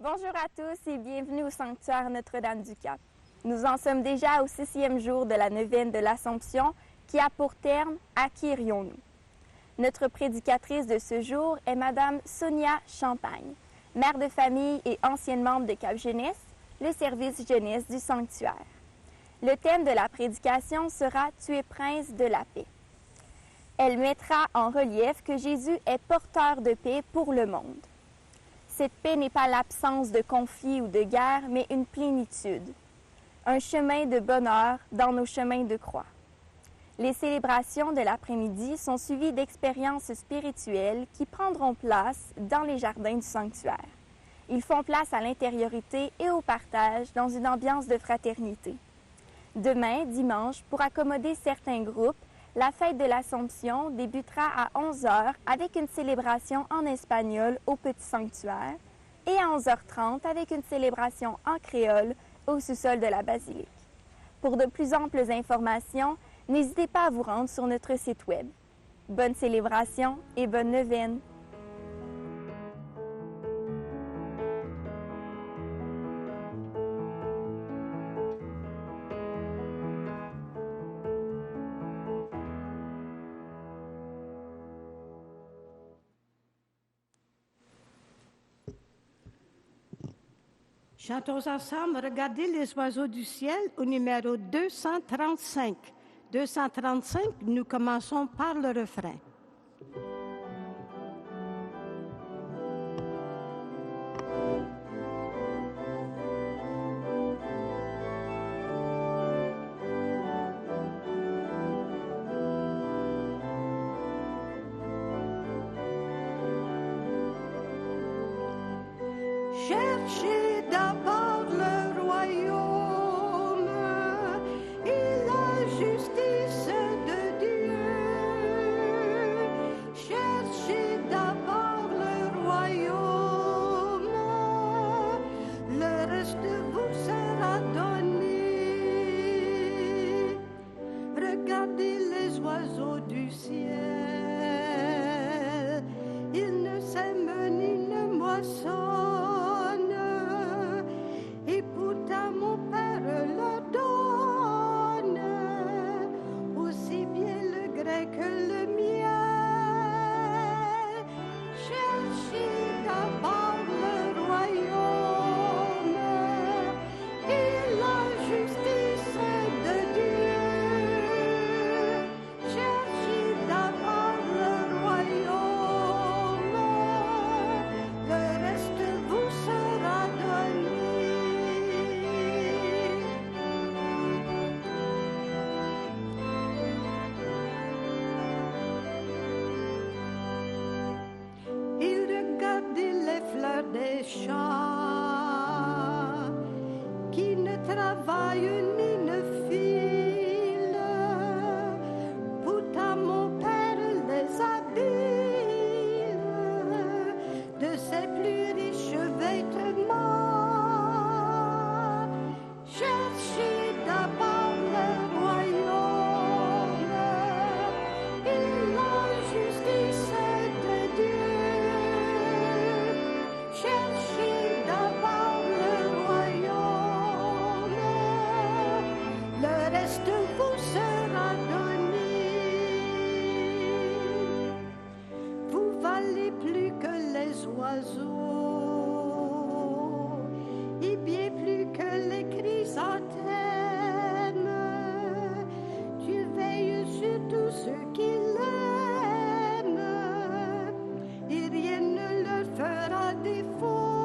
Bonjour à tous et bienvenue au sanctuaire Notre-Dame-du-Cap. Nous en sommes déjà au 6e jour de la neuvaine de l'Assomption qui a pour terme « À qui irions-nous ». Notre prédicatrice de ce jour est Madame Sonia Champagne, mère de famille et ancienne membre de Cap Jeunesse, le service jeunesse du sanctuaire. Le thème de la prédication sera « Tu es prince de la paix ». Elle mettra en relief que Jésus est porteur de paix pour le monde. Cette paix n'est pas l'absence de conflits ou de guerre, mais une plénitude, un chemin de bonheur dans nos chemins de croix. Les célébrations de l'après-midi sont suivies d'expériences spirituelles qui prendront place dans les jardins du sanctuaire. Ils font place à l'intériorité et au partage dans une ambiance de fraternité. Demain, dimanche, pour accommoder certains groupes, la fête de l'Assomption débutera à 11h avec une célébration en espagnol au Petit Sanctuaire et à 11h30 avec une célébration en créole au sous-sol de la basilique. Pour de plus amples informations, n'hésitez pas à vous rendre sur notre site web. Bonne célébration et bonne neuvaine! Chantons ensemble, regardez les oiseaux du ciel au numéro 235. 235, nous commençons par le refrain. Cherchez d'abord le royaume et la justice de Dieu. Cherchez d'abord le royaume, le reste vous sera donné. Regardez les oiseaux du ciel, ils ne sèment ni ne moissonnent. Mon Père leur donne aussi bien le gré que le miel. Cherchez d'abord le royaume et la justice de Dieu. Cherchez d'abord le royaume, le reste vous sera donné. Des champs qui ne travaillent ni ne filent, pourtant mon Père les habille de ses plus riches vêtements. Cherchez d'abord le royaume et la justice de Dieu. Cherchez d'abord le royaume, le reste vous sera donné. Vous valez plus que les oiseaux et bien plus que les chrysanthèmes. Tu veilles sur tous ceux qui l'aiment et rien ne leur fera défaut.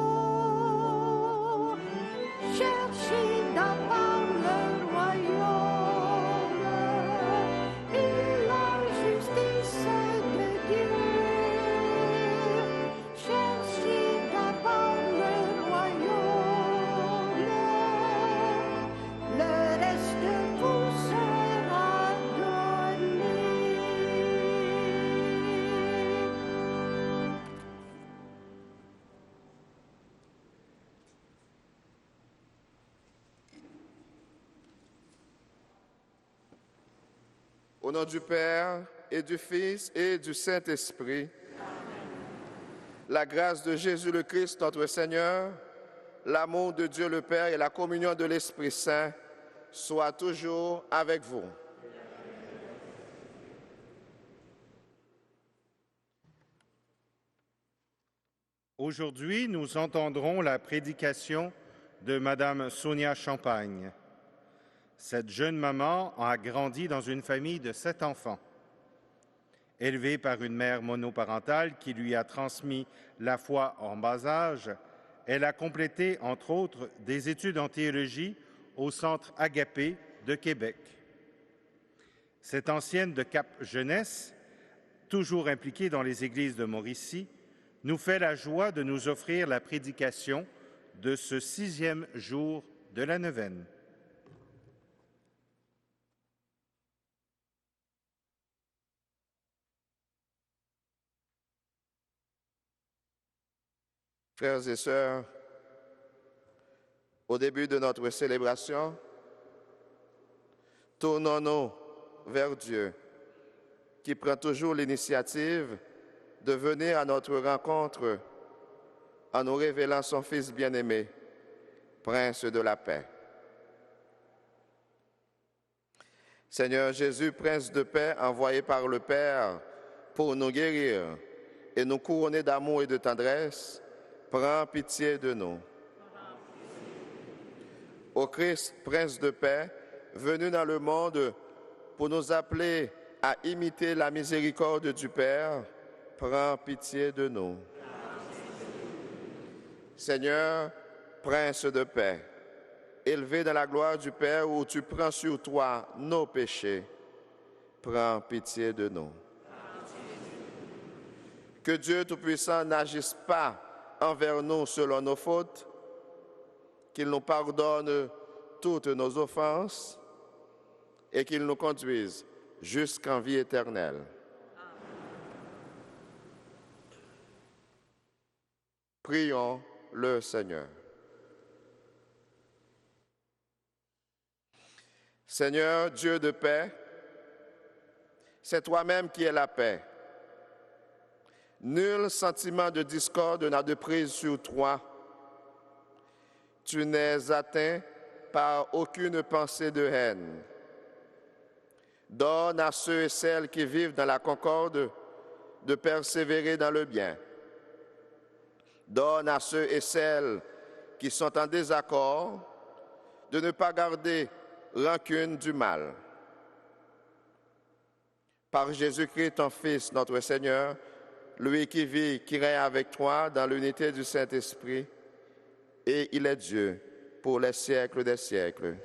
Cherchez d'abord le royaume et la justice de Dieu. Cherchez d'abord le royaume, le reste vous sera donné. Au nom du Père et du Fils et du Saint-Esprit, la grâce de Jésus le Christ, notre Seigneur, l'amour de Dieu le Père et la communion de l'Esprit Saint soient toujours avec vous. Aujourd'hui, nous entendrons la prédication de Madame Sonia Champagne. Cette jeune maman a grandi dans une famille de 7 enfants. Élevée par une mère monoparentale qui lui a transmis la foi en bas âge, elle a complété, entre autres, des études en théologie au Centre Agapé de Québec. Cette ancienne de Cap Jeunesse, toujours impliquée dans les églises de Mauricie, nous fait la joie de nous offrir la prédication de ce 6e jour de la neuvaine. Frères et sœurs, au début de notre célébration, tournons-nous vers Dieu, qui prend toujours l'initiative de venir à notre rencontre en nous révélant son Fils bien-aimé, Prince de la paix. Seigneur Jésus, Prince de paix, envoyé par le Père pour nous guérir et nous couronner d'amour et de tendresse, prends pitié de nous. Ô Christ, Prince de paix, venu dans le monde pour nous appeler à imiter la miséricorde du Père, prends pitié de nous. Seigneur, Prince de paix, élevé dans la gloire du Père où tu prends sur toi nos péchés, prends pitié de nous. Que Dieu Tout-Puissant n'agisse pas envers nous selon nos fautes, qu'il nous pardonne toutes nos offenses et qu'il nous conduise jusqu'en vie éternelle. Prions le Seigneur. Seigneur, Dieu de paix, c'est toi-même qui es la paix. Nul sentiment de discorde n'a de prise sur toi. Tu n'es atteint par aucune pensée de haine. Donne à ceux et celles qui vivent dans la concorde de persévérer dans le bien. Donne à ceux et celles qui sont en désaccord de ne pas garder rancune du mal. Par Jésus-Christ, ton Fils, notre Seigneur, lui qui vit, qui règne avec toi dans l'unité du Saint-Esprit, et il est Dieu pour les siècles des siècles.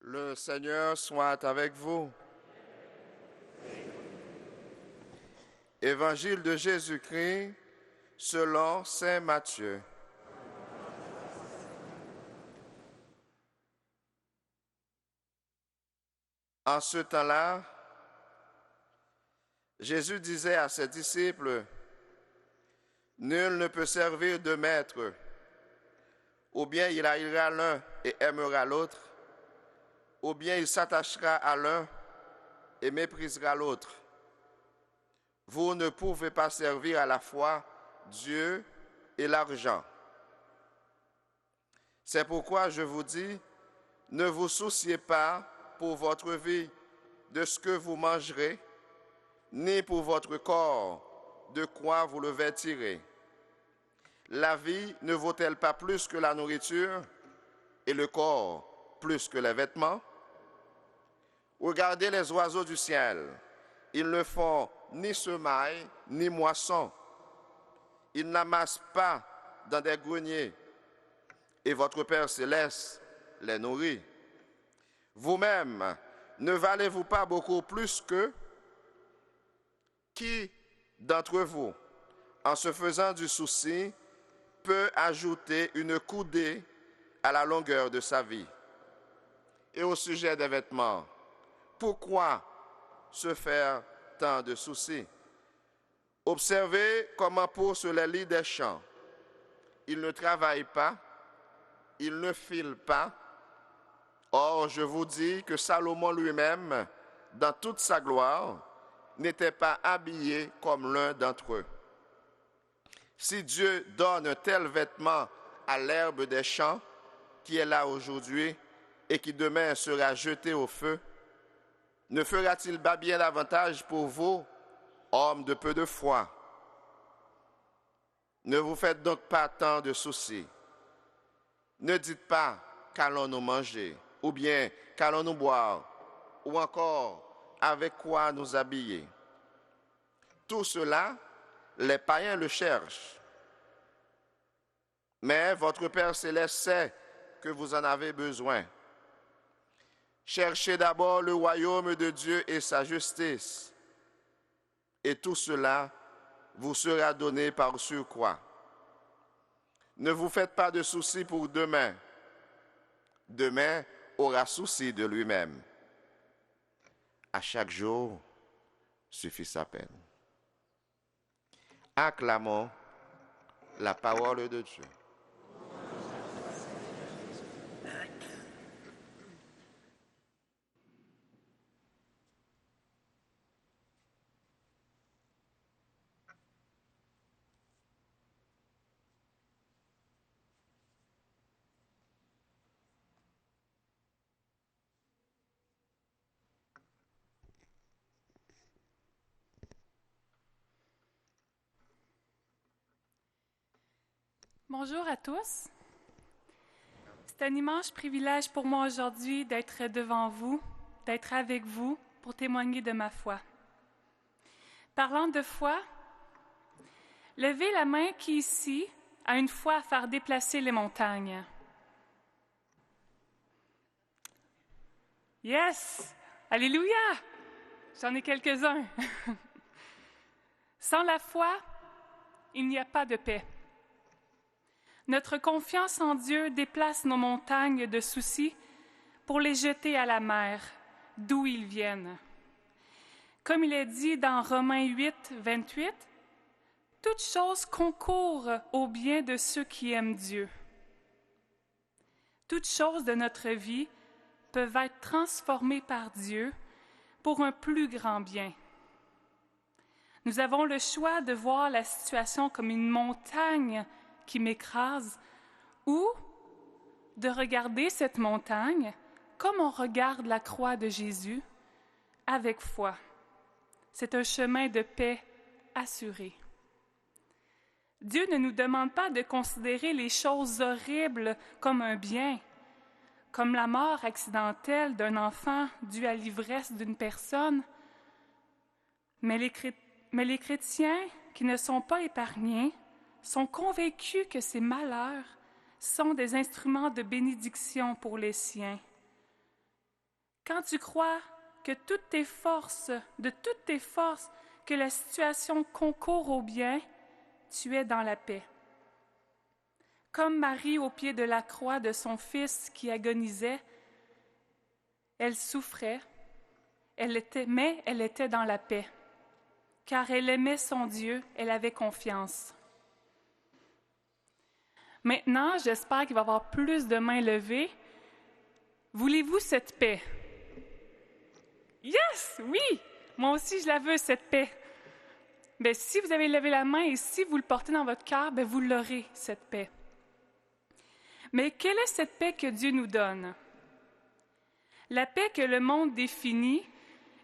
Le Seigneur soit avec vous. Évangile de Jésus-Christ selon saint Matthieu. En ce temps-là, Jésus disait à ses disciples, « Nul ne peut servir de maître, ou bien il haïra l'un et aimera l'autre, ou bien il s'attachera à l'un et méprisera l'autre. Vous ne pouvez pas servir à la fois Dieu et l'argent. C'est pourquoi je vous dis, ne vous souciez pas pour votre vie de ce que vous mangerez, ni pour votre corps de quoi vous le vêtirez. La vie ne vaut-elle pas plus que la nourriture et le corps plus que les vêtements? Regardez les oiseaux du ciel. Ils ne font ni semaille ni moisson. Ils n'amassent pas dans des greniers. Et votre Père céleste les nourrit. Vous-même, ne valez-vous pas beaucoup plus qu'eux? Qui d'entre vous, en se faisant du souci, peut ajouter une coudée à la longueur de sa vie? Et au sujet des vêtements, pourquoi se faire tant de soucis? Observez comment poussent les lys des champs. Ils ne travaillent pas, ils ne filent pas. Or, je vous dis que Salomon lui-même, dans toute sa gloire, n'était pas habillé comme l'un d'entre eux. Si Dieu donne un tel vêtement à l'herbe des champs, qui est là aujourd'hui et qui demain sera jeté au feu, ne fera-t-il pas bien davantage pour vous, hommes de peu de foi? Ne vous faites donc pas tant de soucis. Ne dites pas qu'allons-nous manger, ou bien qu'allons-nous boire, ou encore avec quoi nous habiller. Tout cela, les païens le cherchent. Mais votre Père céleste sait que vous en avez besoin. Cherchez d'abord le royaume de Dieu et sa justice, et tout cela vous sera donné par surcroît. Ne vous faites pas de soucis pour demain. Demain aura souci de lui-même. À chaque jour suffit sa peine. Acclamons la parole de Dieu. Bonjour à tous. C'est un immense privilège pour moi aujourd'hui d'être devant vous, d'être avec vous pour témoigner de ma foi. Parlant de foi, levez la main qui ici a une foi à faire déplacer les montagnes. Yes! Alléluia! J'en ai quelques-uns. Sans la foi, il n'y a pas de paix. Notre confiance en Dieu déplace nos montagnes de soucis pour les jeter à la mer, d'où ils viennent. Comme il est dit dans Romains 8, 28, « Toute chose concourt au bien de ceux qui aiment Dieu. » Toutes choses de notre vie peuvent être transformées par Dieu pour un plus grand bien. Nous avons le choix de voir la situation comme une montagne qui m'écrase, ou de regarder cette montagne comme on regarde la croix de Jésus, avec foi. C'est un chemin de paix assuré. Dieu ne nous demande pas de considérer les choses horribles comme un bien, comme la mort accidentelle d'un enfant due à l'ivresse d'une personne, mais les chrétiens qui ne sont pas épargnés sont convaincus que ces malheurs sont des instruments de bénédiction pour les siens. Quand tu crois que de toutes tes forces, que la situation concourt au bien, tu es dans la paix. Comme Marie au pied de la croix de son fils qui agonisait, elle souffrait, mais elle était dans la paix, car elle aimait son Dieu, elle avait confiance. Maintenant, j'espère qu'il va y avoir plus de mains levées. Voulez-vous cette paix? Yes! Oui! Moi aussi, je la veux, cette paix. Bien, si vous avez levé la main et si vous le portez dans votre cœur, bien, vous l'aurez, cette paix. Mais quelle est cette paix que Dieu nous donne? La paix que le monde définit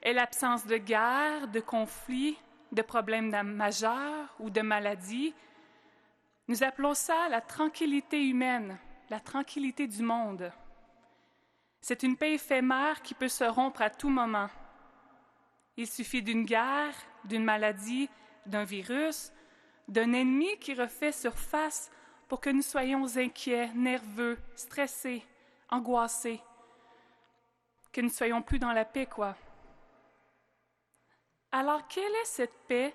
est l'absence de guerre, de conflits, de problèmes majeurs ou de maladies. Nous appelons ça la tranquillité humaine, la tranquillité du monde. C'est une paix éphémère qui peut se rompre à tout moment. Il suffit d'une guerre, d'une maladie, d'un virus, d'un ennemi qui refait surface pour que nous soyons inquiets, nerveux, stressés, angoissés, que nous ne soyons plus dans la paix, quoi. Alors, quelle est cette paix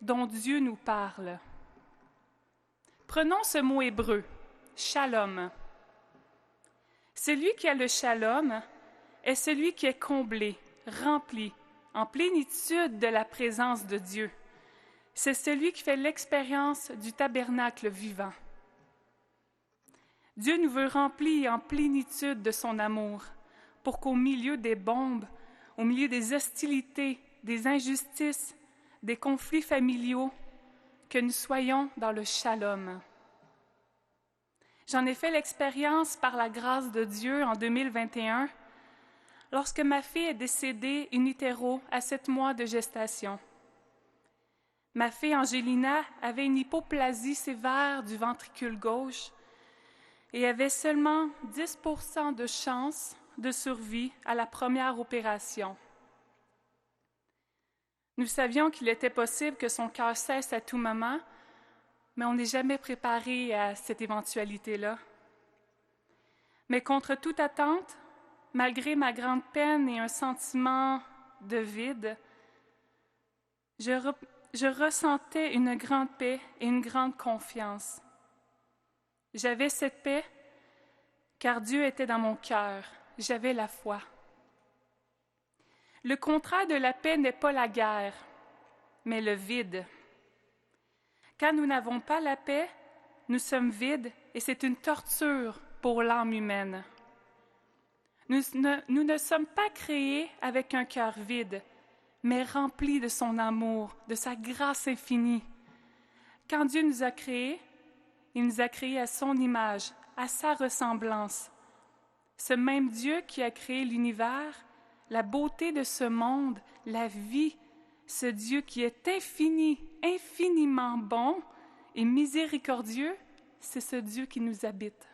dont Dieu nous parle? Prenons ce mot hébreu, shalom. Celui qui a le shalom est celui qui est comblé, rempli, en plénitude de la présence de Dieu. C'est celui qui fait l'expérience du tabernacle vivant. Dieu nous veut remplis en plénitude de son amour, pour qu'au milieu des bombes, au milieu des hostilités, des injustices, des conflits familiaux, que nous soyons dans le shalom. J'en ai fait l'expérience par la grâce de Dieu en 2021, lorsque ma fille est décédée in utero à 7 mois de gestation. Ma fille Angélina avait une hypoplasie sévère du ventricule gauche et avait seulement 10% de chance de survie à la première opération. Nous savions qu'il était possible que son cœur cesse à tout moment, mais on n'est jamais préparé à cette éventualité-là. Mais contre toute attente, malgré ma grande peine et un sentiment de vide, je ressentais une grande paix et une grande confiance. J'avais cette paix car Dieu était dans mon cœur. J'avais la foi. Le contraire de la paix n'est pas la guerre, mais le vide. Quand nous n'avons pas la paix, nous sommes vides et c'est une torture pour l'âme humaine. Nous ne sommes pas créés avec un cœur vide, mais remplis de son amour, de sa grâce infinie. Quand Dieu nous a créés, il nous a créés à son image, à sa ressemblance. Ce même Dieu qui a créé l'univers, la beauté de ce monde, la vie, ce Dieu qui est infini, infiniment bon et miséricordieux, c'est ce Dieu qui nous habite.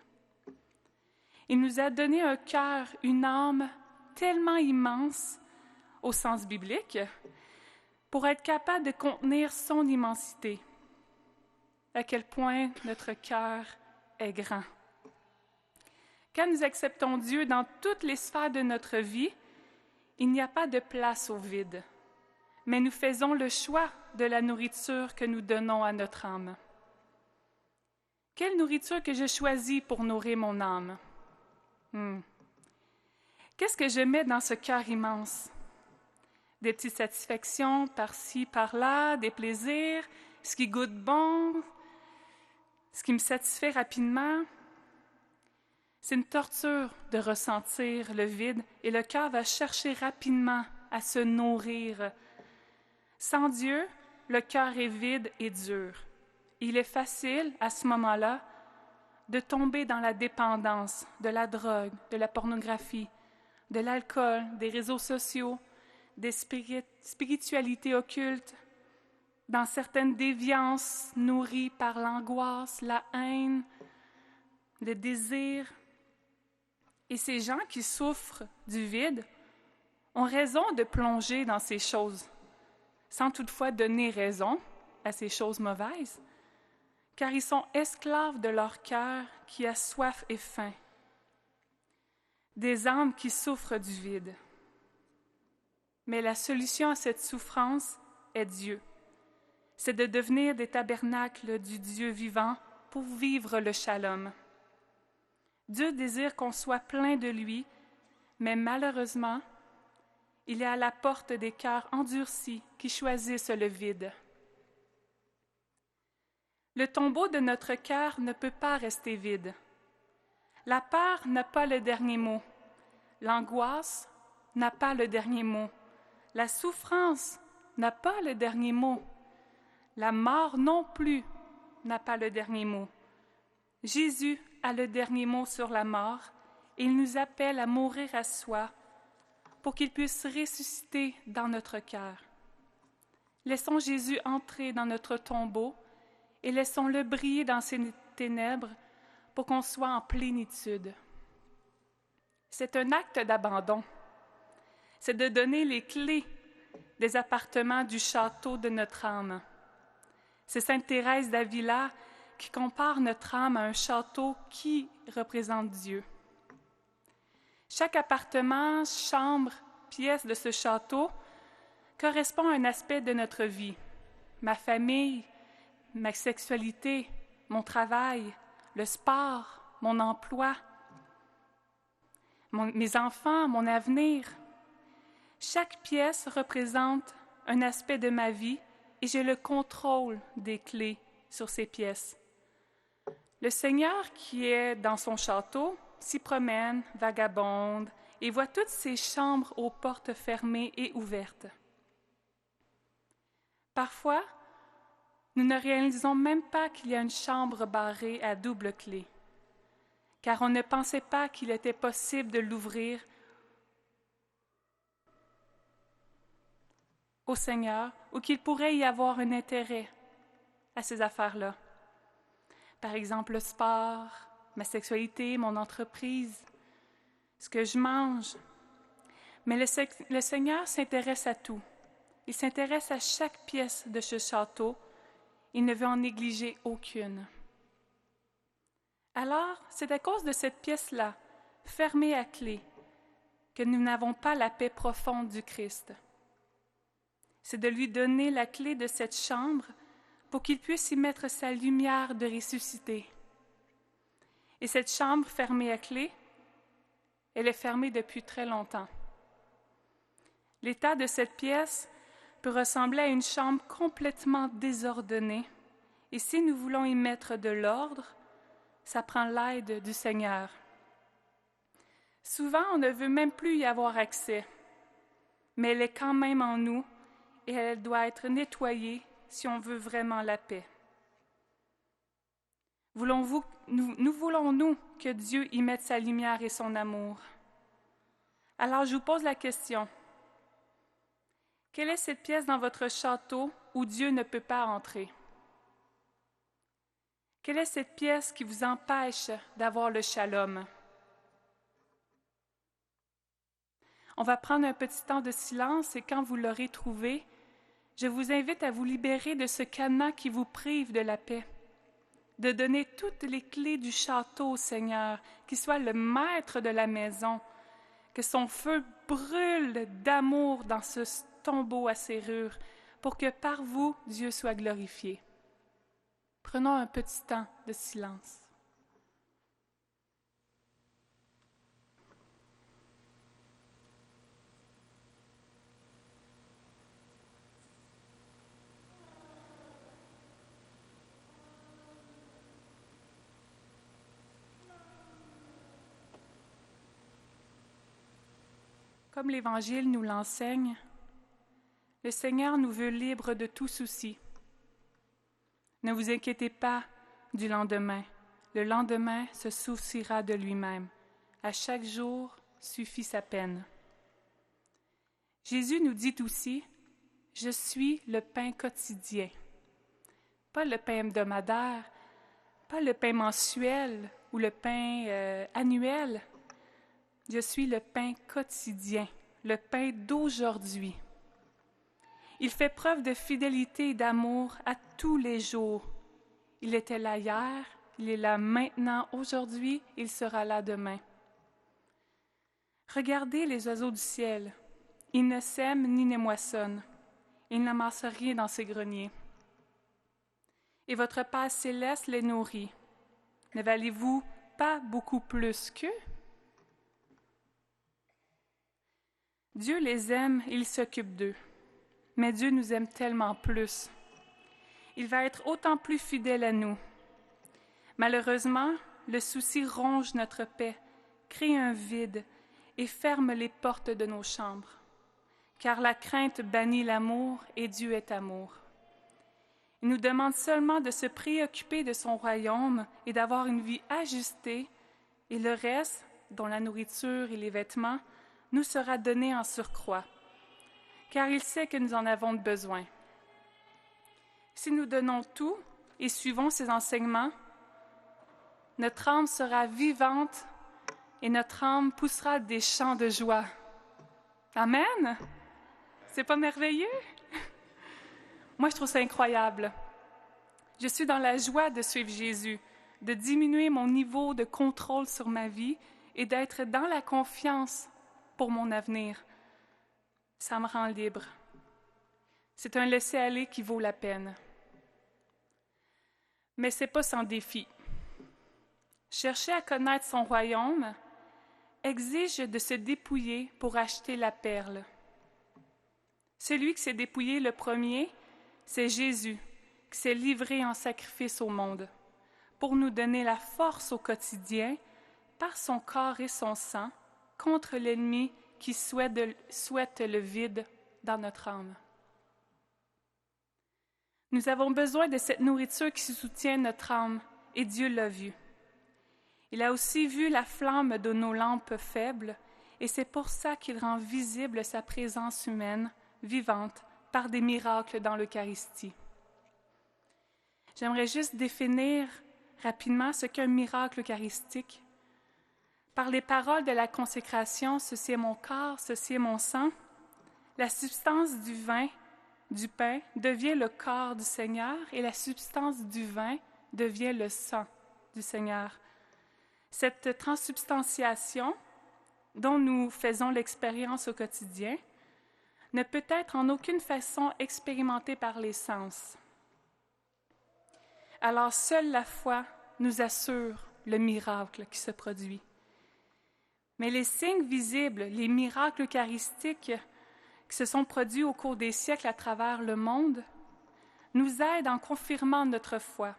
Il nous a donné un cœur, une âme tellement immense, au sens biblique, pour être capable de contenir son immensité. À quel point notre cœur est grand. Quand nous acceptons Dieu dans toutes les sphères de notre vie, il n'y a pas de place au vide, mais nous faisons le choix de la nourriture que nous donnons à notre âme. Quelle nourriture que je choisis pour nourrir mon âme? Qu'est-ce que je mets dans ce cœur immense? Des petites satisfactions par-ci, par-là, des plaisirs, ce qui goûte bon, ce qui me satisfait rapidement. C'est une torture de ressentir le vide et le cœur va chercher rapidement à se nourrir. Sans Dieu, le cœur est vide et dur. Il est facile, à ce moment-là, de tomber dans la dépendance de la drogue, de la pornographie, de l'alcool, des réseaux sociaux, des spiritualités occultes, dans certaines déviances nourries par l'angoisse, la haine, le désir. Et ces gens qui souffrent du vide ont raison de plonger dans ces choses, sans toutefois donner raison à ces choses mauvaises, car ils sont esclaves de leur cœur qui a soif et faim. Des âmes qui souffrent du vide. Mais la solution à cette souffrance est Dieu. C'est de devenir des tabernacles du Dieu vivant pour vivre le shalom. Dieu désire qu'on soit plein de lui, mais malheureusement, il est à la porte des cœurs endurcis qui choisissent le vide. Le tombeau de notre cœur ne peut pas rester vide. La peur n'a pas le dernier mot. L'angoisse n'a pas le dernier mot. La souffrance n'a pas le dernier mot. La mort non plus n'a pas le dernier mot. Jésus a le dernier mot sur la mort et il nous appelle à mourir à soi pour qu'il puisse ressusciter dans notre cœur. Laissons Jésus entrer dans notre tombeau et laissons-le briller dans ses ténèbres pour qu'on soit en plénitude. C'est un acte d'abandon. C'est de donner les clés des appartements du château de notre âme. C'est Sainte Thérèse d'Avila qui compare notre âme à un château qui représente Dieu. Chaque appartement, chambre, pièce de ce château correspond à un aspect de notre vie. Ma famille, ma sexualité, mon travail, le sport, mon emploi, mes enfants, mon avenir. Chaque pièce représente un aspect de ma vie et j'ai le contrôle des clés sur ces pièces. Le Seigneur qui est dans son château s'y promène, vagabonde, et voit toutes ces chambres aux portes fermées et ouvertes. Parfois, nous ne réalisons même pas qu'il y a une chambre barrée à double clé, car on ne pensait pas qu'il était possible de l'ouvrir au Seigneur ou qu'il pourrait y avoir un intérêt à ces affaires-là. Par exemple, le sport, ma sexualité, mon entreprise, ce que je mange. Mais le Seigneur s'intéresse à tout. Il s'intéresse à chaque pièce de ce château. Il ne veut en négliger aucune. Alors, c'est à cause de cette pièce-là, fermée à clé, que nous n'avons pas la paix profonde du Christ. C'est de lui donner la clé de cette chambre pour qu'il puisse y mettre sa lumière de ressuscité. Et cette chambre fermée à clé, elle est fermée depuis très longtemps. L'état de cette pièce peut ressembler à une chambre complètement désordonnée. Et si nous voulons y mettre de l'ordre, ça prend l'aide du Seigneur. Souvent, on ne veut même plus y avoir accès, mais elle est quand même en nous et elle doit être nettoyée si on veut vraiment la paix. Voulons-nous que Dieu y mette sa lumière et son amour? Alors, je vous pose la question. Quelle est cette pièce dans votre château où Dieu ne peut pas entrer? Quelle est cette pièce qui vous empêche d'avoir le shalom? On va prendre un petit temps de silence et quand vous l'aurez trouvé, je vous invite à vous libérer de ce cadenas qui vous prive de la paix, de donner toutes les clés du château au Seigneur, qu'il soit le maître de la maison, que son feu brûle d'amour dans ce tombeau à serrure, pour que par vous, Dieu soit glorifié. Prenons un petit temps de silence. Comme l'Évangile nous l'enseigne, le Seigneur nous veut libres de tout souci. Ne vous inquiétez pas du lendemain. Le lendemain se souciera de lui-même. À chaque jour suffit sa peine. Jésus nous dit aussi, « Je suis le pain quotidien ». Pas le pain hebdomadaire, pas le pain mensuel ou le pain annuel. Je suis le pain quotidien, le pain d'aujourd'hui. Il fait preuve de fidélité et d'amour à tous les jours. Il était là hier, il est là maintenant, aujourd'hui, il sera là demain. Regardez les oiseaux du ciel. Ils ne sèment ni ne moissonnent. Ils n'amassent rien dans ses greniers. Et votre Père céleste les nourrit. Ne valez-vous pas beaucoup plus qu'eux? Dieu les aime et il s'occupe d'eux. Mais Dieu nous aime tellement plus. Il va être autant plus fidèle à nous. Malheureusement, le souci ronge notre paix, crée un vide et ferme les portes de nos chambres. car la crainte bannit l'amour et Dieu est amour. Il nous demande seulement de se préoccuper de son royaume et d'avoir une vie ajustée, et le reste, dont la nourriture et les vêtements, nous sera donné en surcroît, car il sait que nous en avons besoin. Si nous donnons tout et suivons ses enseignements, notre âme sera vivante et notre âme poussera des chants de joie. Amen! C'est pas merveilleux? Moi, je trouve ça incroyable. Je suis dans la joie de suivre Jésus, de diminuer mon niveau de contrôle sur ma vie et d'être dans la confiance pour mon avenir. Ça me rend libre. C'est un laisser-aller qui vaut la peine. Mais c'est pas sans défi. Chercher à connaître son royaume exige de se dépouiller pour acheter la perle. Celui qui s'est dépouillé le premier, c'est Jésus, qui s'est livré en sacrifice au monde, pour nous donner la force au quotidien, par son corps et son sang, contre l'ennemi qui souhaite le vide dans notre âme. Nous avons besoin de cette nourriture qui soutient notre âme, et Dieu l'a vu. Il a aussi vu la flamme de nos lampes faibles, et c'est pour ça qu'il rend visible sa présence humaine, vivante, par des miracles dans l'Eucharistie. J'aimerais juste définir rapidement ce qu'est un miracle eucharistique. Par les paroles de la consécration, ceci est mon corps, ceci est mon sang, la substance du pain devient le corps du Seigneur et la substance du vin devient le sang du Seigneur. Cette transsubstantiation dont nous faisons l'expérience au quotidien ne peut être en aucune façon expérimentée par les sens. Alors seule la foi nous assure le miracle qui se produit. Mais les signes visibles, les miracles eucharistiques qui se sont produits au cours des siècles à travers le monde, nous aident en confirmant notre foi,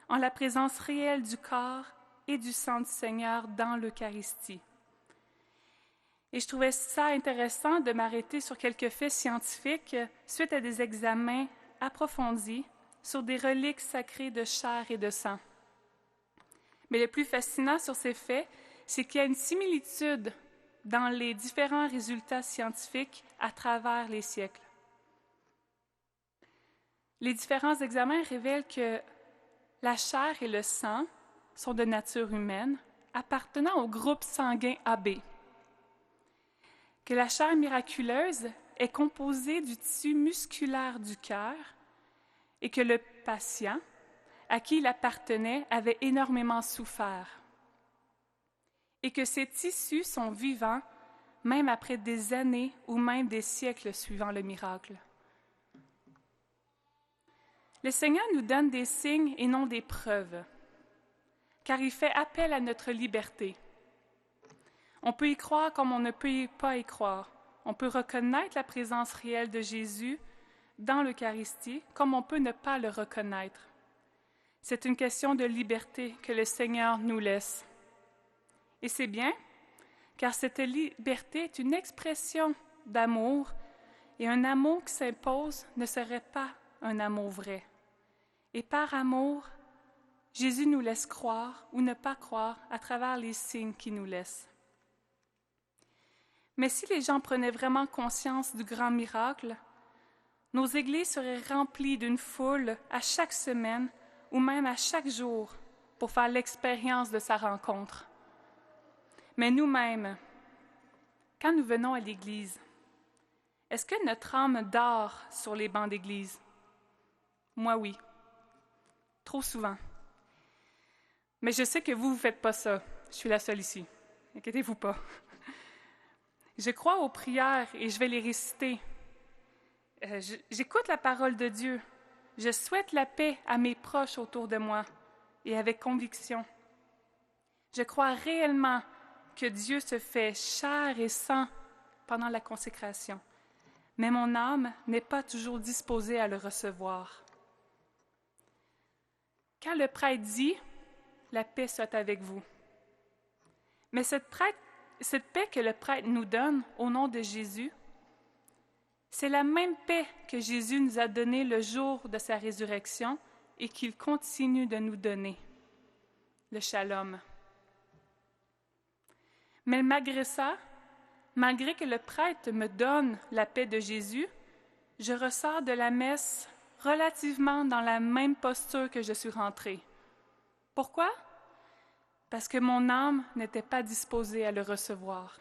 en la présence réelle du corps et du sang du Seigneur dans l'Eucharistie. Et je trouvais ça intéressant de m'arrêter sur quelques faits scientifiques suite à des examens approfondis sur des reliques sacrées de chair et de sang. Mais le plus fascinant sur ces faits, c'est qu'il y a une similitude dans les différents résultats scientifiques à travers les siècles. Les différents examens révèlent que la chair et le sang sont de nature humaine, appartenant au groupe sanguin AB. Que la chair miraculeuse est composée du tissu musculaire du cœur et que le patient, à qui il appartenait, avait énormément souffert. Et que ces tissus sont vivants même après des années ou même des siècles suivant le miracle. Le Seigneur nous donne des signes et non des preuves, car il fait appel à notre liberté. On peut y croire comme on ne peut pas y croire. On peut reconnaître la présence réelle de Jésus dans l'Eucharistie, comme on peut ne pas le reconnaître. C'est une question de liberté que le Seigneur nous laisse. Et c'est bien, car cette liberté est une expression d'amour, et un amour qui s'impose ne serait pas un amour vrai. Et par amour, Jésus nous laisse croire ou ne pas croire à travers les signes qu'il nous laisse. Mais si les gens prenaient vraiment conscience du grand miracle, nos églises seraient remplies d'une foule à chaque semaine ou même à chaque jour pour faire l'expérience de sa rencontre. Mais nous-mêmes, quand nous venons à l'Église, est-ce que notre âme dort sur les bancs d'Église? Moi, oui. Trop souvent. Mais je sais que vous ne faites pas ça. Je suis la seule ici. Inquiétez-vous pas. Je crois aux prières et je vais les réciter. J'écoute la parole de Dieu. Je souhaite la paix à mes proches autour de moi et avec conviction. Je crois réellement que Dieu se fait chair et sang pendant la consécration, mais mon âme n'est pas toujours disposée à le recevoir. Quand le prêtre dit « La paix soit avec vous », mais cette paix que le prêtre nous donne au nom de Jésus C'est la même paix que Jésus nous a donnée le jour de sa résurrection et qu'il continue de nous donner, le shalom. Mais malgré ça, malgré que le prêtre me donne la paix de Jésus, je ressors de la messe relativement dans la même posture que je suis rentrée. Pourquoi? Parce que mon âme n'était pas disposée à le recevoir.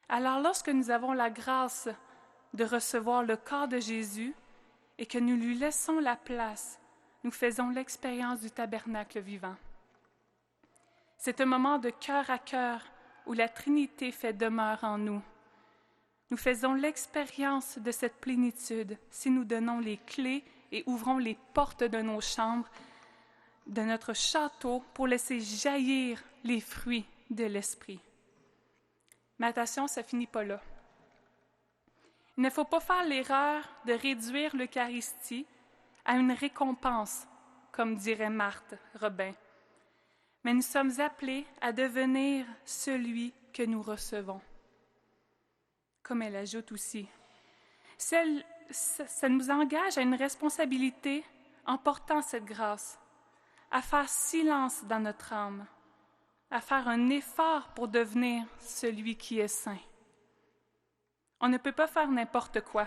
Alors lorsque nous avons la grâce de recevoir le corps de Jésus et que nous lui laissons la place, nous faisons l'expérience du tabernacle vivant. C'est un moment de cœur à cœur où la Trinité fait demeure en nous. Nous faisons l'expérience de cette plénitude si nous donnons les clés et ouvrons les portes de nos chambres, de notre château, pour laisser jaillir les fruits de l'Esprit. Mais attention, ça ne finit pas là. Il ne faut pas faire l'erreur de réduire l'Eucharistie à une récompense, comme dirait Marthe Robin. Mais nous sommes appelés à devenir celui que nous recevons. Comme elle ajoute aussi, ça nous engage à une responsabilité en portant cette grâce, à faire silence dans notre âme, à faire un effort pour devenir celui qui est saint. On ne peut pas faire n'importe quoi,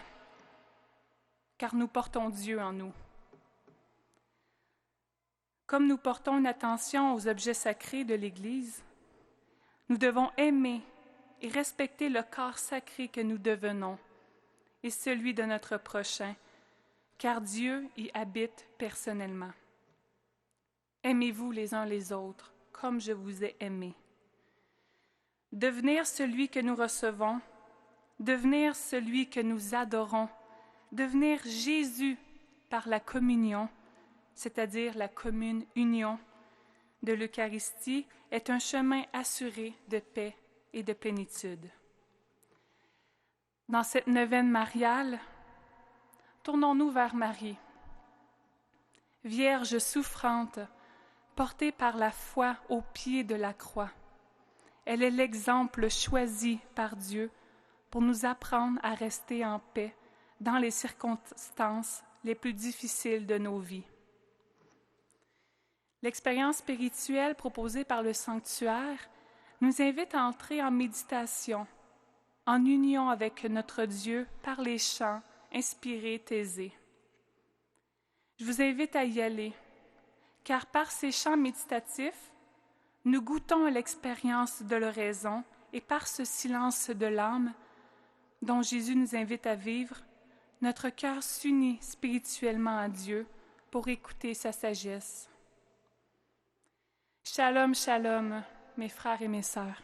car nous portons Dieu en nous. Comme nous portons une attention aux objets sacrés de l'Église, nous devons aimer et respecter le corps sacré que nous devenons et celui de notre prochain, car Dieu y habite personnellement. Aimez-vous les uns les autres, comme je vous ai aimé. Devenir celui que nous recevons, devenir celui que nous adorons, devenir Jésus par la communion, c'est-à-dire la commune union de l'Eucharistie, est un chemin assuré de paix et de plénitude. Dans cette neuvaine mariale, tournons-nous vers Marie. Vierge souffrante, portée par la foi au pied de la croix. Elle est l'exemple choisi par Dieu pour nous apprendre à rester en paix dans les circonstances les plus difficiles de nos vies. L'expérience spirituelle proposée par le sanctuaire nous invite à entrer en méditation, en union avec notre Dieu par les chants inspirés, taisés. Je vous invite à y aller, car par ces chants méditatifs, nous goûtons à l'expérience de l'oraison et par ce silence de l'âme dont Jésus nous invite à vivre, notre cœur s'unit spirituellement à Dieu pour écouter sa sagesse. Shalom, shalom, mes frères et mes sœurs.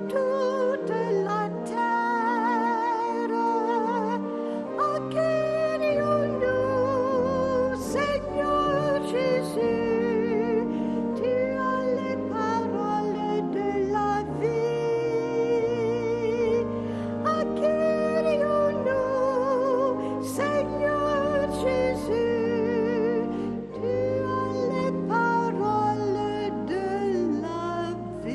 toute la terre. Accueillons-nous, Seigneur Jésus, tu as les paroles de la vie. Accueillons-nous, Seigneur Jésus, tu as les paroles de la vie.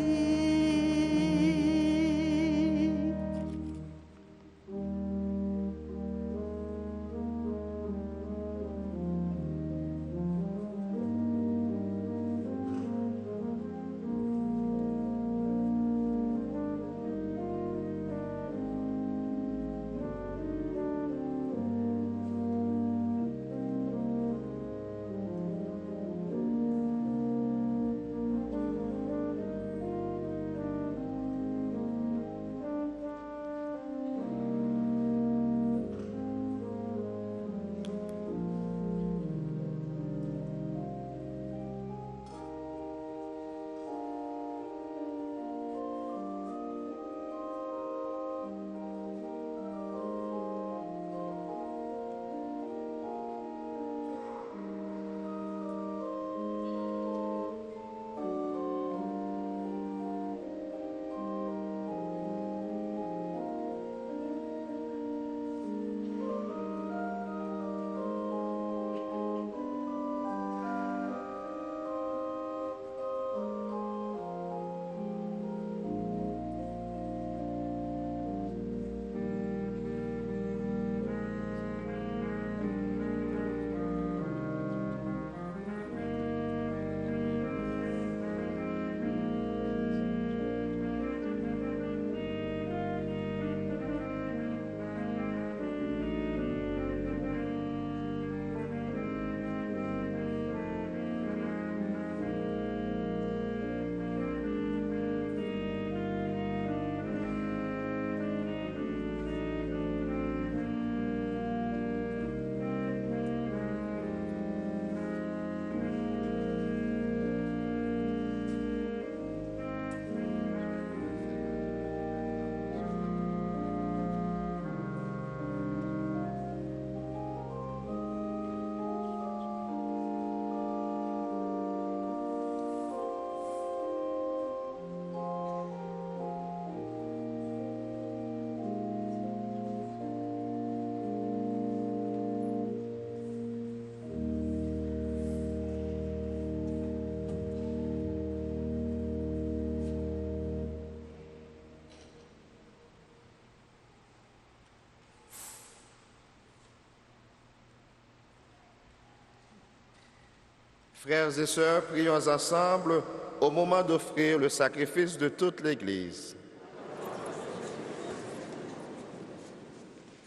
Frères et sœurs, prions ensemble au moment d'offrir le sacrifice de toute l'Église.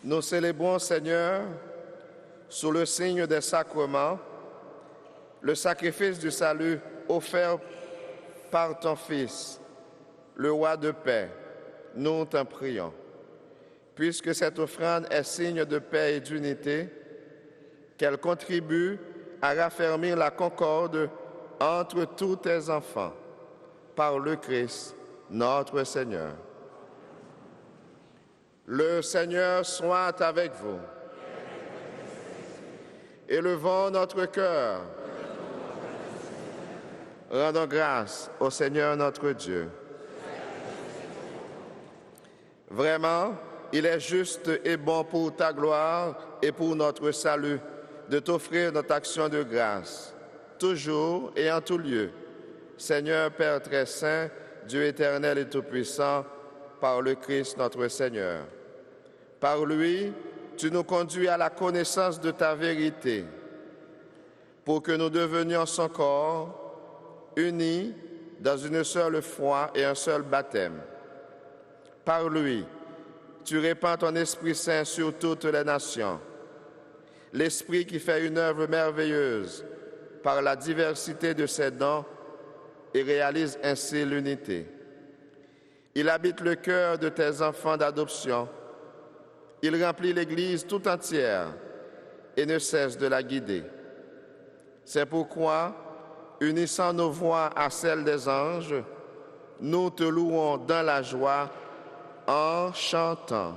Nous célébrons, Seigneur, sous le signe des sacrements, le sacrifice du salut offert par ton Fils, le roi de paix. Nous t'en prions. Puisque cette offrande est signe de paix et d'unité, qu'elle contribue à raffermir la concorde entre tous tes enfants, par le Christ, notre Seigneur. Le Seigneur soit avec vous. Élevons notre cœur. Rendons grâce au Seigneur notre Dieu. Vraiment, il est juste et bon pour ta gloire et pour notre salut de t'offrir notre action de grâce, toujours et en tout lieu. Seigneur Père très saint, Dieu éternel et tout-puissant, par le Christ notre Seigneur. Par lui, tu nous conduis à la connaissance de ta vérité, pour que nous devenions son corps, unis dans une seule foi et un seul baptême. Par lui, tu répands ton Esprit Saint sur toutes les nations, l'Esprit qui fait une œuvre merveilleuse par la diversité de ses dons et réalise ainsi l'unité. Il habite le cœur de tes enfants d'adoption. Il remplit l'Église tout entière et ne cesse de la guider. C'est pourquoi, unissant nos voix à celles des anges, nous te louons dans la joie en chantant.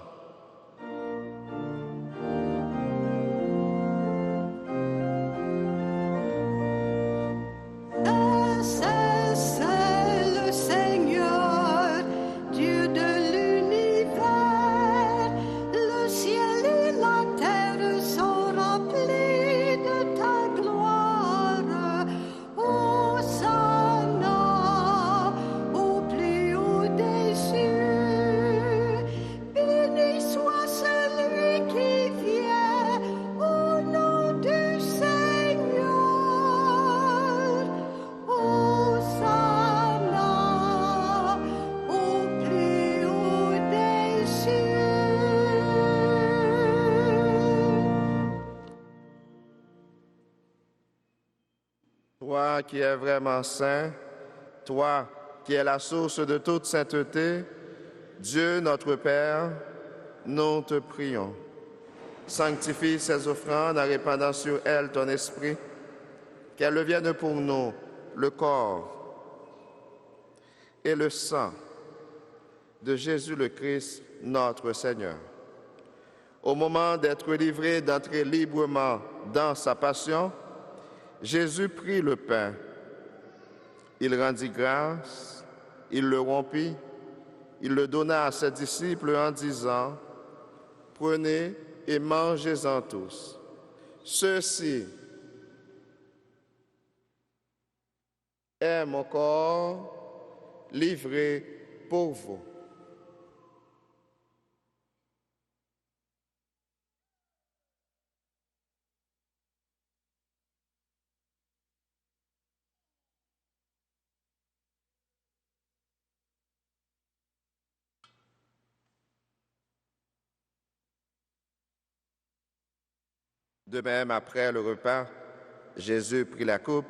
Toi qui es vraiment saint, toi qui es la source de toute sainteté, Dieu notre Père, nous te prions. Sanctifie ces offrandes en répandant sur elles ton esprit, qu'elles deviennent pour nous le corps et le sang de Jésus le Christ, notre Seigneur. Au moment d'être livré, d'entrer librement dans sa passion, Jésus prit le pain, il rendit grâce, il le rompit, il le donna à ses disciples en disant, « Prenez et mangez-en tous. Ceci est mon corps livré pour vous. » De même, après le repas, Jésus prit la coupe.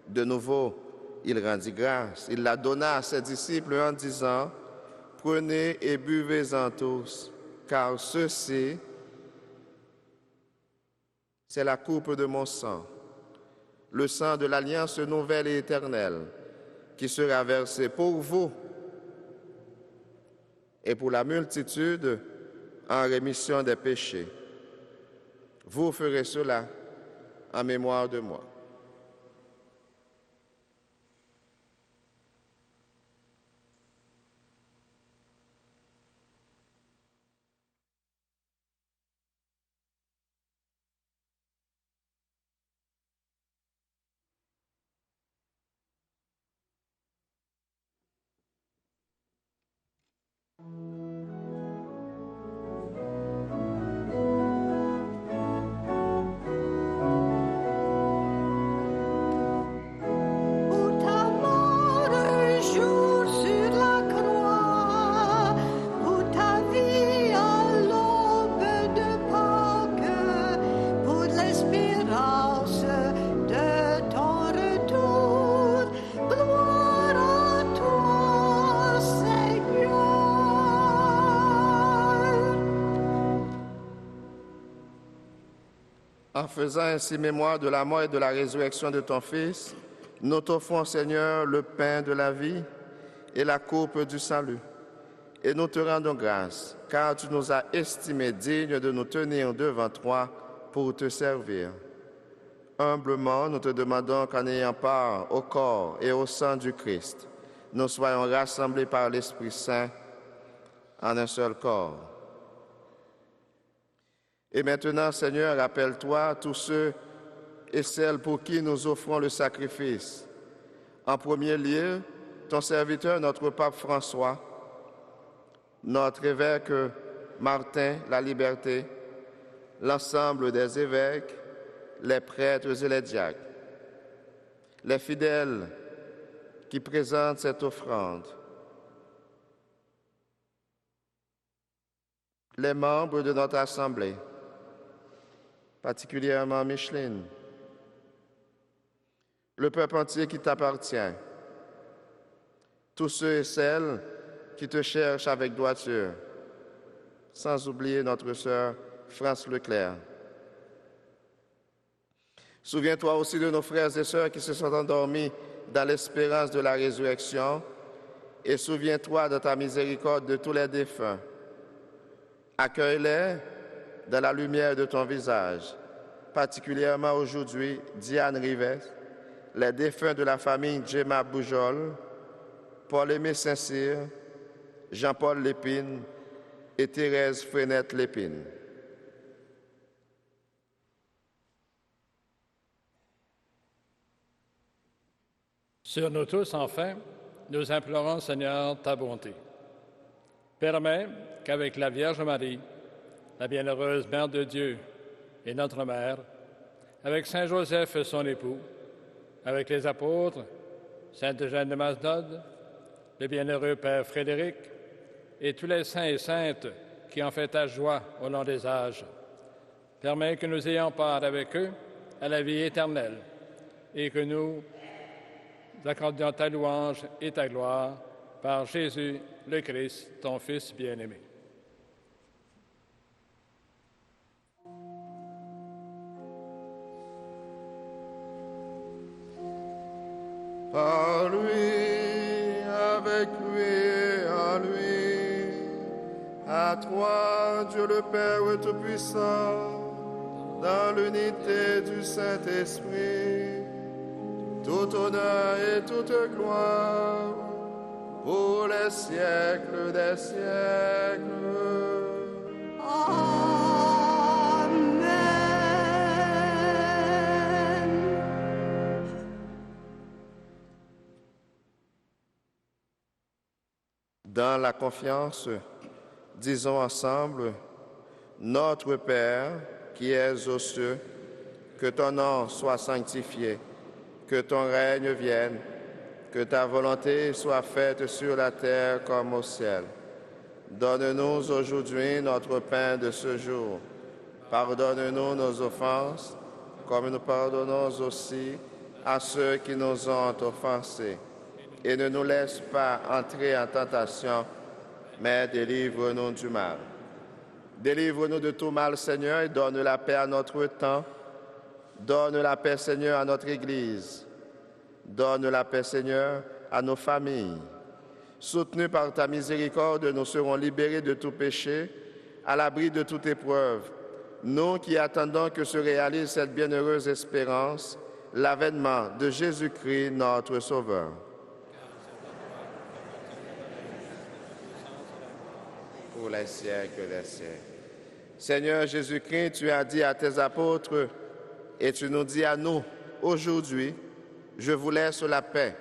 De nouveau, il rendit grâce. Il la donna à ses disciples en disant, « Prenez et buvez-en tous, car ceci, c'est la coupe de mon sang, le sang de l'alliance nouvelle et éternelle, qui sera versé pour vous et pour la multitude en rémission des péchés. Vous ferez cela en mémoire de moi. » En faisant ainsi mémoire de la mort et de la résurrection de ton Fils, nous t'offrons, Seigneur, le pain de la vie et la coupe du salut. Et nous te rendons grâce, car tu nous as estimés dignes de nous tenir devant toi pour te servir. Humblement, nous te demandons qu'en ayant part au corps et au sang du Christ, nous soyons rassemblés par l'Esprit Saint en un seul corps. Et maintenant, Seigneur, rappelle-toi tous ceux et celles pour qui nous offrons le sacrifice. En premier lieu, ton serviteur, notre pape François, notre évêque Martin La Liberté, l'ensemble des évêques, les prêtres et les diacres, les fidèles qui présentent cette offrande, les membres de notre assemblée, particulièrement Micheline, le peuple entier qui t'appartient, tous ceux et celles qui te cherchent avec droiture, sans oublier notre sœur France Leclerc. Souviens-toi aussi de nos frères et sœurs qui se sont endormis dans l'espérance de la résurrection et souviens-toi de ta miséricorde de tous les défunts. Accueille-les dans la lumière de ton visage, particulièrement aujourd'hui Diane Rivet, les défunts de la famille Gemma Boujol, Paul-Aimé Saint-Cyr, Jean-Paul Lépine et Thérèse Frenette Lépine. Sur nous tous, enfin, nous implorons, Seigneur, ta bonté. Permets qu'avec la Vierge Marie, la bienheureuse Mère de Dieu et notre Mère, avec Saint Joseph, son époux, avec les apôtres, Sainte Eugène de Masdod, le bienheureux Père Frédéric et tous les saints et saintes qui ont fait ta joie au long des âges, permets que nous ayons part avec eux à la vie éternelle et que nous accordions ta louange et ta gloire par Jésus le Christ, ton Fils bien-aimé. Par lui, avec lui, en lui, à toi, Dieu le Père Tout-Puissant, dans l'unité du Saint-Esprit, tout honneur et toute gloire, pour les siècles des siècles. Dans la confiance, disons ensemble, Notre Père qui es aux cieux, que ton nom soit sanctifié, que ton règne vienne, que ta volonté soit faite sur la terre comme au ciel. Donne-nous aujourd'hui notre pain de ce jour. Pardonne-nous nos offenses, comme nous pardonnons aussi à ceux qui nous ont offensés. Et ne nous laisse pas entrer en tentation, mais délivre-nous du mal. Délivre-nous de tout mal, Seigneur, et donne la paix à notre temps. Donne la paix, Seigneur, à notre Église. Donne la paix, Seigneur, à nos familles. Soutenus par ta miséricorde, nous serons libérés de tout péché, à l'abri de toute épreuve. Nous qui attendons que se réalise cette bienheureuse espérance, l'avènement de Jésus-Christ, notre Sauveur. Pour les siècles des siècles. Seigneur Jésus-Christ, tu as dit à tes apôtres, et tu nous dis à nous, aujourd'hui, je vous laisse la paix,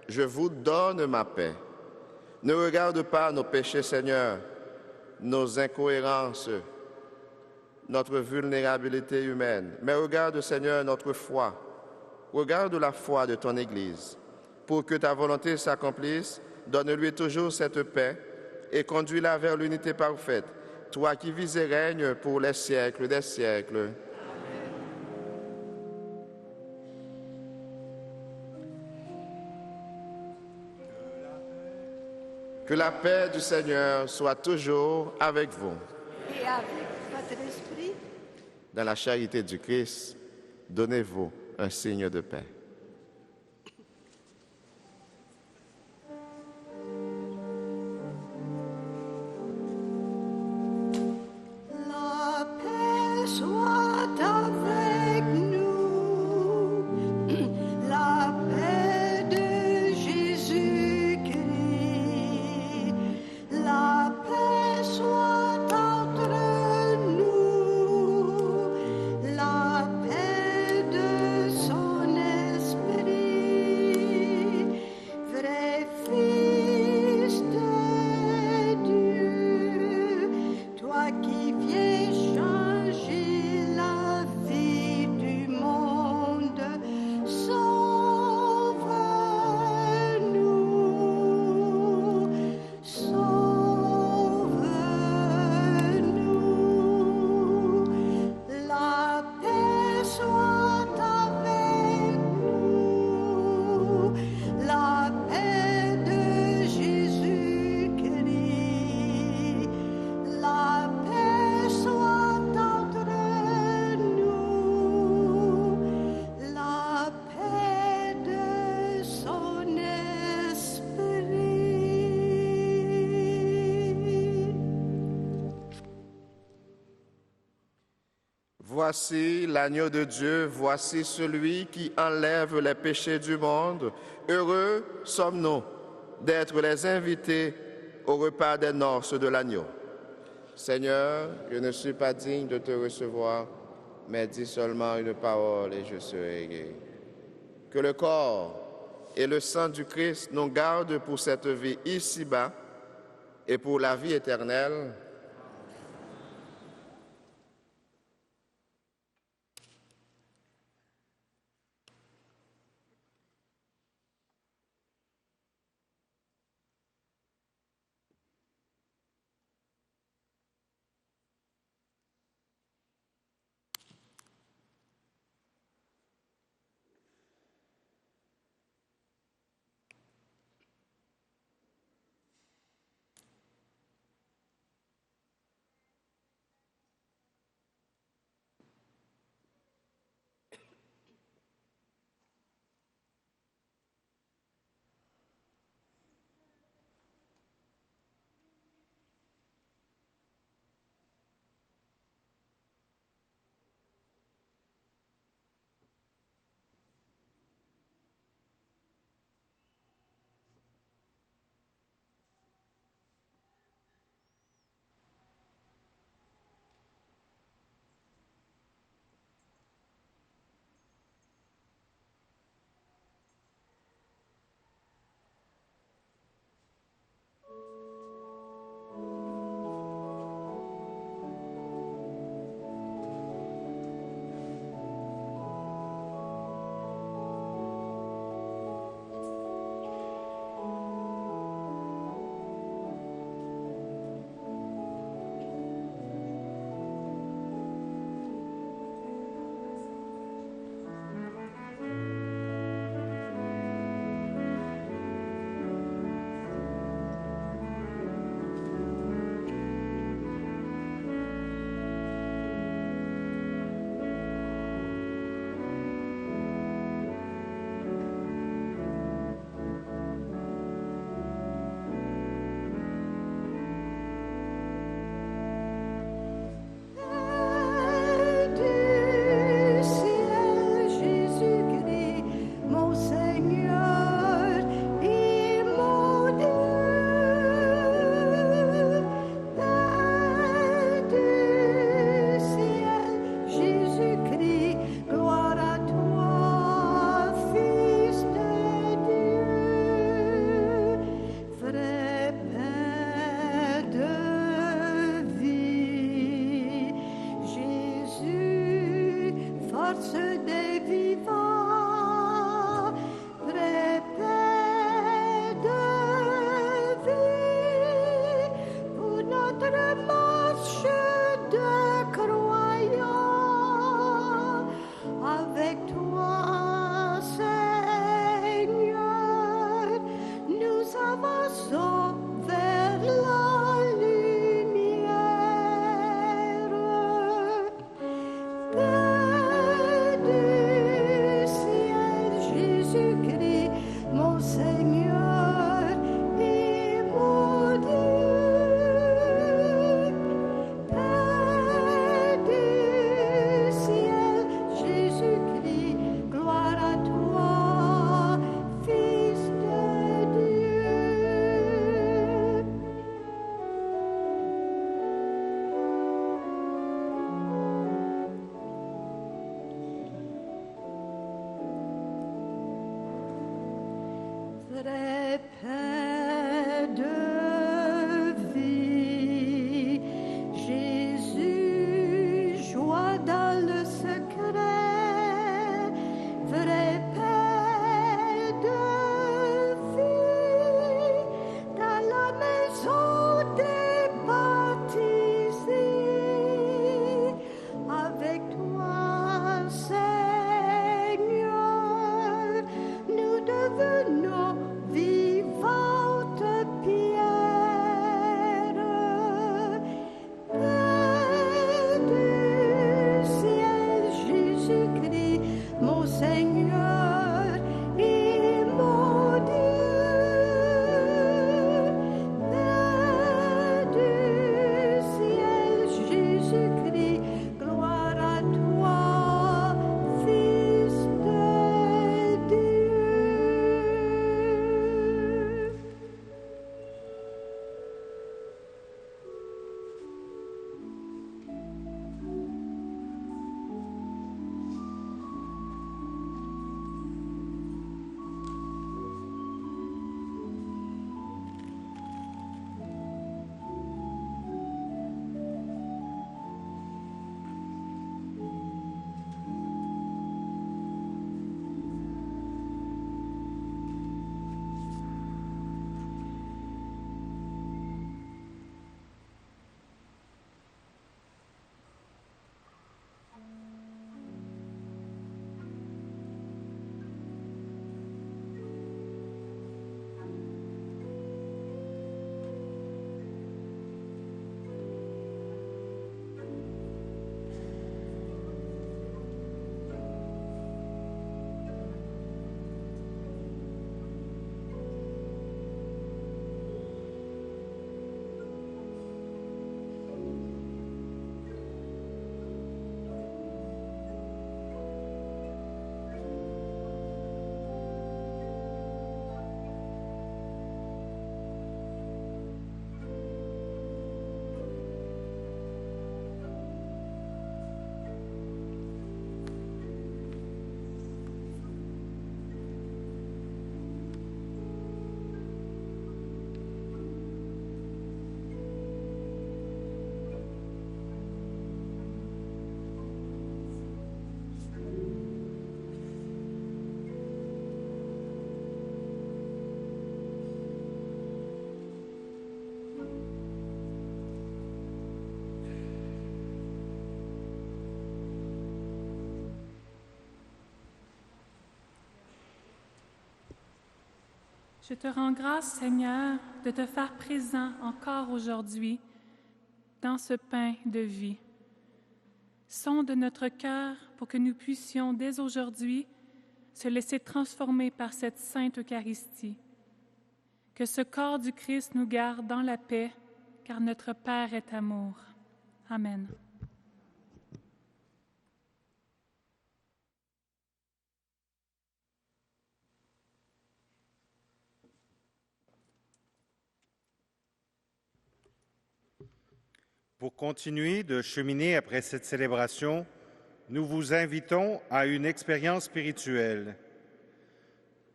je vous donne ma paix. Ne regarde pas nos péchés, Seigneur, nos incohérences, notre vulnérabilité humaine, mais regarde, Seigneur, notre foi. Regarde la foi de ton Église. Pour que ta volonté s'accomplisse, donne-lui toujours cette paix et conduis-la vers l'unité parfaite, toi qui vis et règnes pour les siècles des siècles. Que la paix du Seigneur soit toujours avec vous. Et avec votre esprit. Dans la charité du Christ, donnez-vous un signe de paix. La paix soit avec nous. La paix de Jésus-Christ. La paix soit entre nous. La paix de son esprit. Voici l'agneau de Dieu, voici celui qui enlève les péchés du monde. Heureux sommes-nous d'être les invités au repas des noces de l'agneau. Seigneur, je ne suis pas digne de te recevoir, mais dis seulement une parole et je serai guéri. Que le corps et le sang du Christ nous gardent pour cette vie ici-bas et pour la vie éternelle. Je te rends grâce, Seigneur, de te faire présent encore aujourd'hui dans ce pain de vie. Sonde notre cœur pour que nous puissions dès aujourd'hui se laisser transformer par cette sainte Eucharistie. Que ce corps du Christ nous garde dans la paix, car notre Père est amour. Amen. Pour continuer de cheminer après cette célébration, nous vous invitons à une expérience spirituelle.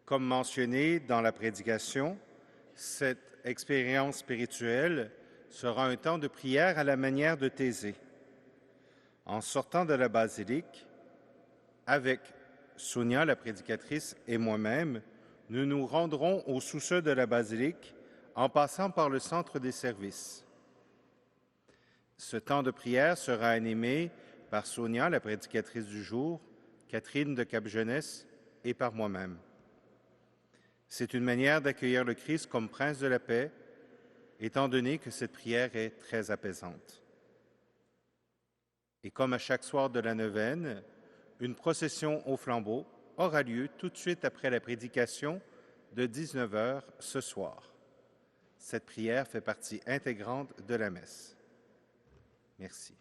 Comme mentionné dans la prédication, cette expérience spirituelle sera un temps de prière à la manière de Thésée. En sortant de la basilique, avec Sonia, la prédicatrice, et moi-même, nous nous rendrons au sous-sol de la basilique en passant par le centre des services. Ce temps de prière sera animé par Sonia, la prédicatrice du jour, Catherine de Cap-Jeunesse et par moi-même. C'est une manière d'accueillir le Christ comme prince de la paix, étant donné que cette prière est très apaisante. Et comme à chaque soir de la neuvaine, une procession au flambeau aura lieu tout de suite après la prédication de 19h ce soir. Cette prière fait partie intégrante de la messe. Merci.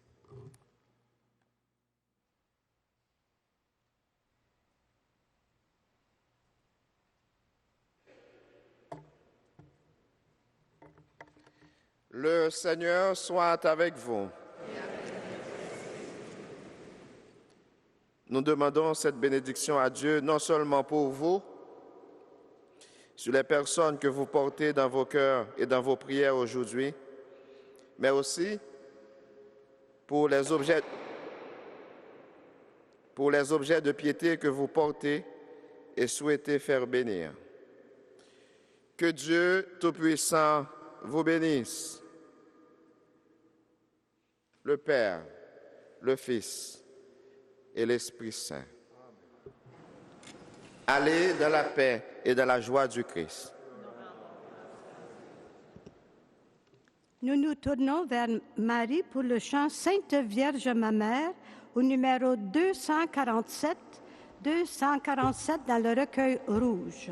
Le Seigneur soit avec vous. Nous demandons cette bénédiction à Dieu, non seulement pour vous, sur les personnes que vous portez dans vos cœurs et dans vos prières aujourd'hui, mais aussi pour les objets de piété que vous portez et souhaitez faire bénir. Que Dieu Tout-Puissant vous bénisse, le Père, le Fils et l'Esprit Saint. Allez dans la paix et dans la joie du Christ. Nous nous tournons vers Marie pour le chant Sainte Vierge ma Mère au numéro 247 dans le recueil rouge.